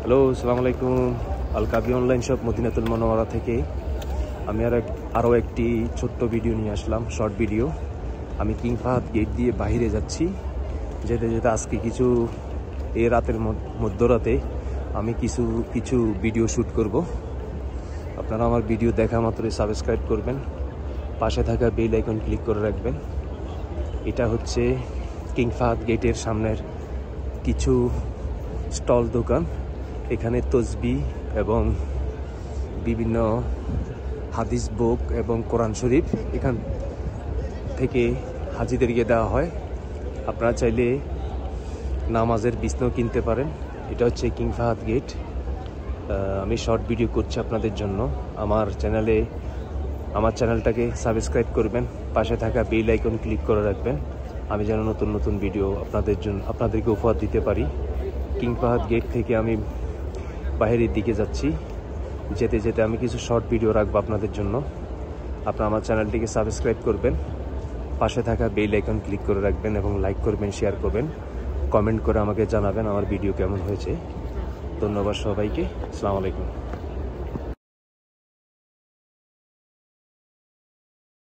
Hello, আসসালামু আলাইকুম। আল কাবি online shop মদিনাতুল মুনাওয়ারা থেকে আমি আরও একটি ছোট্ট ভিডিও নিয়ে আসলাম, শর্ট ভিডিও। আমি কিং ফাহাদ গেট দিয়ে বাইরে যাচ্ছি। যেতে যেতে আজকে এই রাতের মধ্যরাতে আমি কিছু ভিডিও শ্যুট করব। আপনারা আমার ভিডিও দেখা মাত্রই সাবস্ক্রাইব করবেন, পাশে থাকা বেল আইকন ক্লিক করে রাখবেন। এটা হচ্ছে কিং ফাহাদ গেটের সামনের কিছু স্টল দোকান। এখানে তসবি এবং বিভিন্ন হাদিস বুক এবং কোরআন শরীফ এখান থেকে হাজিদেরকে দেওয়া হয়। আপনারা চাইলে নামাজের বিছনাও কিনতে পারেন। এটা হচ্ছে কিং ফাহাদ গেট। আমি শর্ট ভিডিও করছি আপনাদের জন্য। আমার চ্যানেলটাকে সাবস্ক্রাইব করবেন, পাশে থাকা বেল আইকন ক্লিক করে রাখবেন। আমি যেন নতুন নতুন ভিডিও আপনাদেরকে উপহার দিতে পারি। কিং ফাহাদ গেট থেকে আমি বাইরের দিকে যাচ্ছি। যেতে যেতে আমি কিছু শর্ট ভিডিও রাখবো আপনাদের জন্য। আপনারা আমার চ্যানেলটিকে সাবস্ক্রাইব করবেন, পাশে থাকা বেল আইকন ক্লিক করে রাখবেন এবং লাইক করবেন, শেয়ার করবেন, কমেন্ট করে আমাকে জানাবেন আমার ভিডিও কেমন হয়েছে। ধন্যবাদ সবাইকে। আসসালামু আলাইকুম।